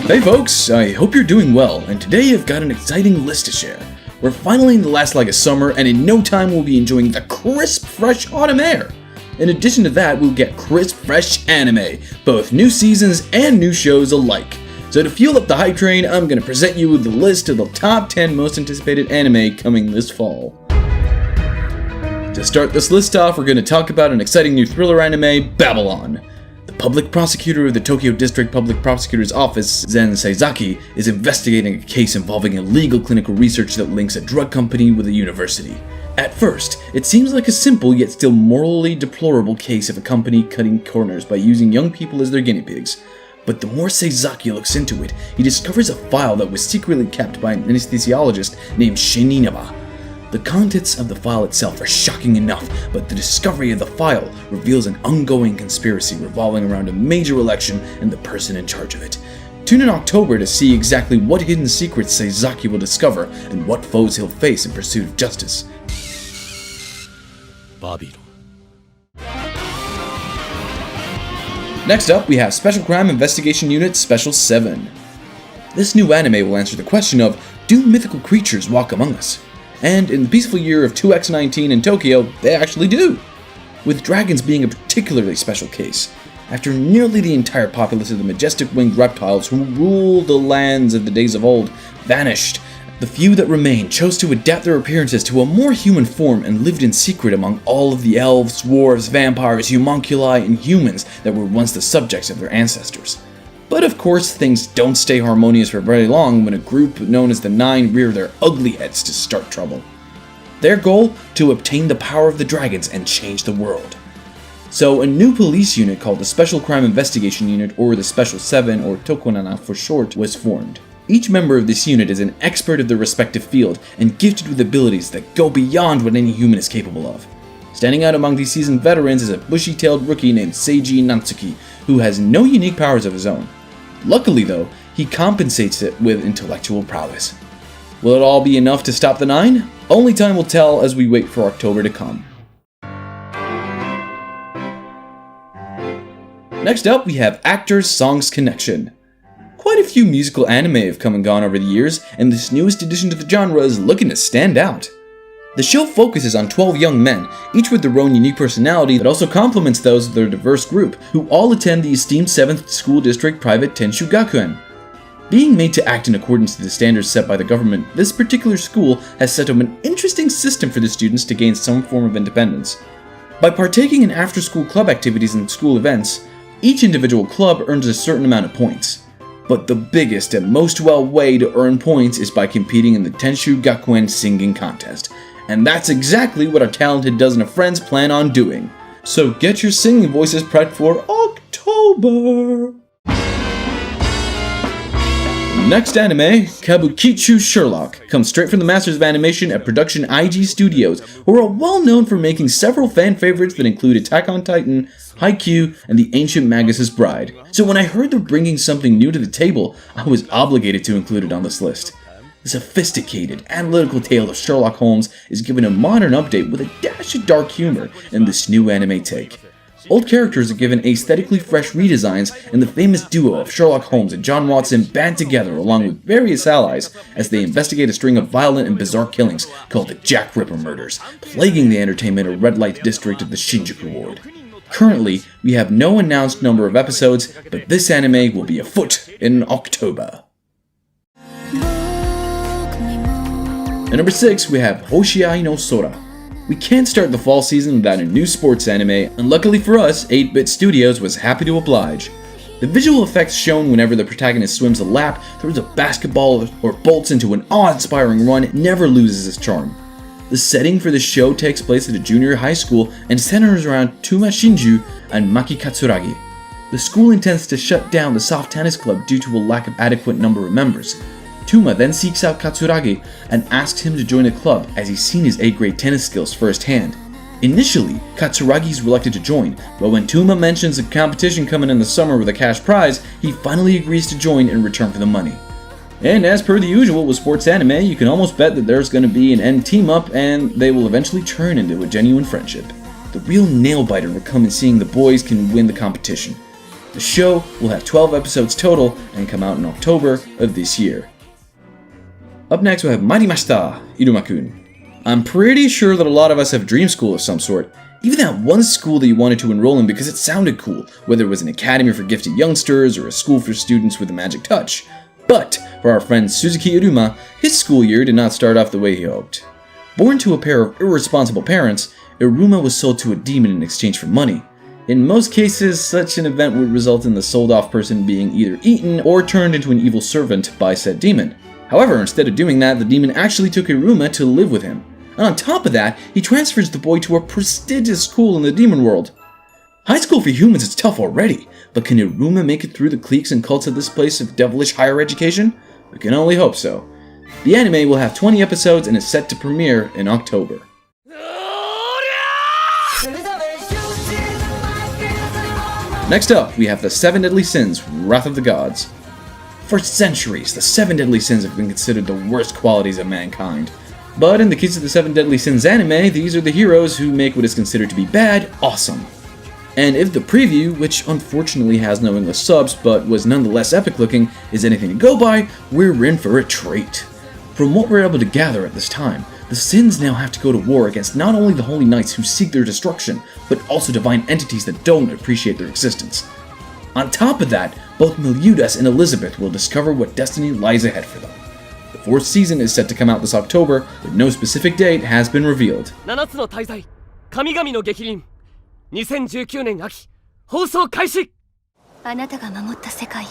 Hey folks, I hope you're doing well, and today I've got an exciting list to share. We're finally in the last leg of summer, and in no time we'll be enjoying the crisp, fresh autumn air. In addition to that, we'll get crisp, fresh anime, both new seasons and new shows alike. So to fuel up the hype train, I'm going to present you with the list of the top 10 most anticipated anime coming this fall. To start this list off, we're going to talk about an exciting new thriller anime, Babylon. The public prosecutor of the Tokyo District Public Prosecutor's Office, Zen Seizaki, is investigating a case involving illegal clinical research that links a drug company with a university. At first, it seems like a simple yet still morally deplorable case of a company cutting corners by using young people as their guinea pigs. But the more Seizaki looks into it, he discovers a file that was secretly kept by an anesthesiologist named Shin Inaba. The contents of the file itself are shocking enough, but the discovery of the file reveals an ongoing conspiracy revolving around a major election and the person in charge of it. Tune in October to see exactly what hidden secrets Seizaki will discover and what foes he'll face in pursuit of justice. Babylon. Next up, we have Special Crime Investigation Unit Special 7. This new anime will answer the question of, do mythical creatures walk among us? And in the peaceful year of 2X19 in Tokyo, they actually do. With dragons being a particularly special case. After nearly the entire populace of the majestic winged reptiles who ruled the lands of the days of old vanished, the few that remained chose to adapt their appearances to a more human form and lived in secret among all of the elves, dwarves, vampires, homunculi, and humans that were once the subjects of their ancestors. But of course, things don't stay harmonious for very long when a group known as the Nine rear their ugly heads to start trouble. Their goal? To obtain the power of the dragons and change the world. So a new police unit called the Special Crime Investigation Unit, or the Special 7, or Tokonana for short, was formed. Each member of this unit is an expert of their respective field and gifted with abilities that go beyond what any human is capable of. Standing out among these seasoned veterans is a bushy-tailed rookie named Seiji Natsuki, who has no unique powers of his own. Luckily though, he compensates it with intellectual prowess. Will it all be enough to stop the Nine? Only time will tell as we wait for October to come. Next up, we have Actors Songs Connection. Quite a few musical anime have come and gone over the years, and this newest addition to the genre is looking to stand out. The show focuses on 12 young men, each with their own unique personality that also complements those of their diverse group, who all attend the esteemed 7th School District Private Tenshu Gakuen. Being made to act in accordance to the standards set by the government, this particular school has set up an interesting system for the students to gain some form of independence. By partaking in after-school club activities and school events, each individual club earns a certain amount of points. But the biggest and most well way to earn points is by competing in the Tenshu Gakuen singing contest. And that's exactly what our talented dozen of friends plan on doing. So get your singing voices prepped for October! Next anime, Kabukicho Sherlock, comes straight from the Masters of Animation at Production IG Studios, who are well known for making several fan favorites that include Attack on Titan, Haikyuu, and The Ancient Magus' Bride. So when I heard they're bringing something new to the table, I was obligated to include it on this list. The sophisticated, analytical tale of Sherlock Holmes is given a modern update with a dash of dark humor in this new anime take. Old characters are given aesthetically fresh redesigns, and the famous duo of Sherlock Holmes and John Watson band together along with various allies as they investigate a string of violent and bizarre killings called the Jack Ripper murders, plaguing the entertainment or red light district of the Shinjuku Ward. Currently, we have no announced number of episodes, but this anime will be afoot in October. At number 6, we have Hoshiai no Sora. We can't start the fall season without a new sports anime, and luckily for us, 8-Bit Studios was happy to oblige. The visual effects shown whenever the protagonist swims a lap, throws a basketball, or bolts into an awe-inspiring run never loses its charm. The setting for the show takes place at a junior high school and centers around Tuma Shinju and Maki Katsuragi. The school intends to shut down the soft tennis club due to a lack of adequate number of members. Tuma then seeks out Katsuragi and asks him to join the club as he's seen his A-grade tennis skills firsthand. Initially, Katsuragi's reluctant to join, but when Tuma mentions a competition coming in the summer with a cash prize, he finally agrees to join in return for the money. And as per the usual with sports anime, you can almost bet that there's going to be an end team-up and they will eventually turn into a genuine friendship. The real nail-biter will come in seeing the boys can win the competition. The show will have 12 episodes total and come out in October of this year. Up next we have Marimashita, Iruma-kun. I'm pretty sure that a lot of us have dream school of some sort. Even that one school that you wanted to enroll in because it sounded cool, whether it was an academy for gifted youngsters or a school for students with a magic touch. But for our friend Suzuki Iruma, his school year did not start off the way he hoped. Born to a pair of irresponsible parents, Iruma was sold to a demon in exchange for money. In most cases, such an event would result in the sold-off person being either eaten or turned into an evil servant by said demon. However, instead of doing that, the demon actually took Iruma to live with him. And on top of that, he transfers the boy to a prestigious school in the demon world. High school for humans is tough already, but can Iruma make it through the cliques and cults of this place of devilish higher education? We can only hope so. The anime will have 20 episodes and is set to premiere in October. Next up, we have the 7 Deadly Sins, Wrath of the Gods. For centuries, the 7 Deadly Sins have been considered the worst qualities of mankind. But in the case of the 7 Deadly Sins anime, these are the heroes who make what is considered to be bad, awesome. And if the preview, which unfortunately has no English subs but was nonetheless epic looking, is anything to go by, we're in for a treat. From what we're able to gather at this time, the Sins now have to go to war against not only the Holy Knights who seek their destruction, but also divine entities that don't appreciate their existence. On top of that, both Meliodas and Elizabeth will discover what destiny lies ahead for them. The 4th season is set to come out this October, but no specific date has been revealed. 7つの大罪神々の逆鱗2019年秋放送開始あなたが守った世界よ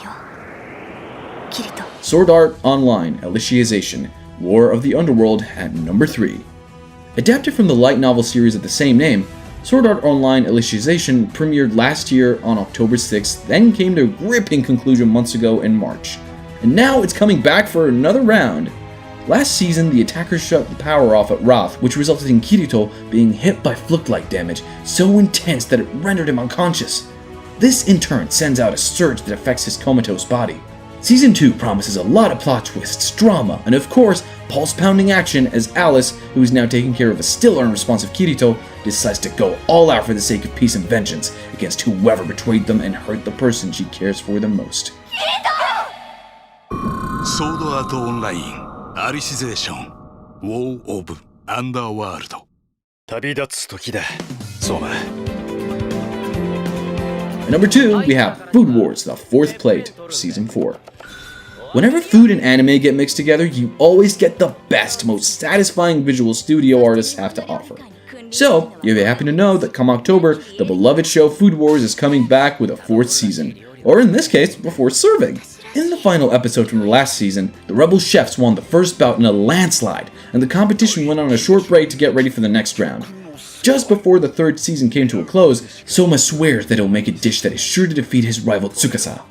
キリト Sword Art Online Alicization War of the Underworld at number 3. Adapted from the light novel series of the same name, Sword Art Online Alicization premiered last year on October 6th, then came to a gripping conclusion months ago in March. And now it's coming back for another round. Last season, the attackers shut the power off at Wrath, which resulted in Kirito being hit by flick-like damage so intense that it rendered him unconscious. This in turn sends out a surge that affects his comatose body. Season 2 promises a lot of plot twists, drama, and of course, pulse-pounding action as Alice, who is now taking care of a still unresponsive Kirito, decides to go all out for the sake of peace and vengeance against whoever betrayed them and hurt the person she cares for the most. Sword Art Online Alicization War of Underworld 旅立つ時だ、相馬 At number 2, we have Food Wars, the 4th plate, Season 4. Whenever food and anime get mixed together, you always get the best, most satisfying visuals studio artists have to offer. So, you'll be happy to know that come October, the beloved show Food Wars is coming back with a 4th season, or in this case, before serving. In the final episode from the last season, the rebel chefs won the first bout in a landslide, and the competition went on a short break to get ready for the next round. Just before the 3rd season came to a close, Soma swears that he'll make a dish that is sure to defeat his rival Tsukasa.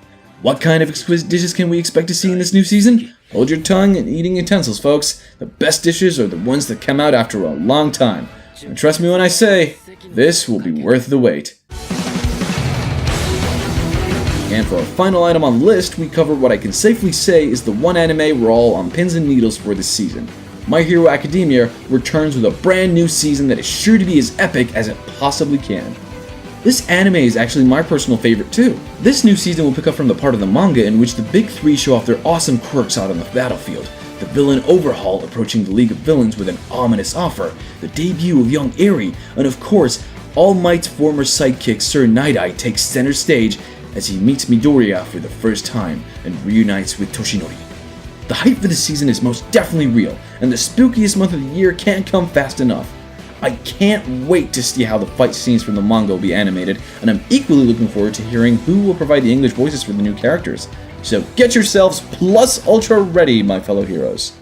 What kind of exquisite dishes can we expect to see in this new season? Hold your tongue and eating utensils, folks. The best dishes are the ones that come out after a long time. And trust me when I say, this will be worth the wait. And for our final item on the list, we cover what I can safely say is the one anime we're all on pins and needles for this season. My Hero Academia returns with a brand new season that is sure to be as epic as it possibly can. This anime is actually my personal favorite too. This new season will pick up from the part of the manga in which the big three show off their awesome quirks out on the battlefield, the villain Overhaul approaching the League of Villains with an ominous offer, the debut of young Eri, and of course, All Might's former sidekick Sir Night-Eye takes center stage as he meets Midoriya for the first time and reunites with Toshinori. The hype for this season is most definitely real, and the spookiest month of the year can't come fast enough. I can't wait to see how the fight scenes from the manga will be animated, and I'm equally looking forward to hearing who will provide the English voices for the new characters. So get yourselves plus ultra ready, my fellow heroes.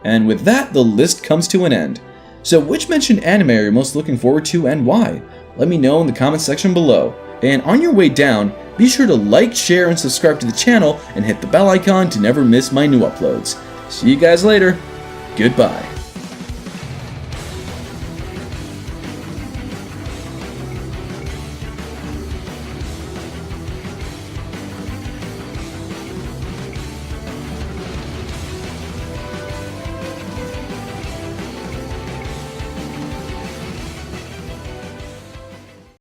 And with that, the list comes to an end. So which mentioned anime are you most looking forward to and why? Let me know in the comments section below. And on your way down, be sure to like, share, and subscribe to the channel and hit the bell icon to never miss my new uploads. See you guys later. Goodbye.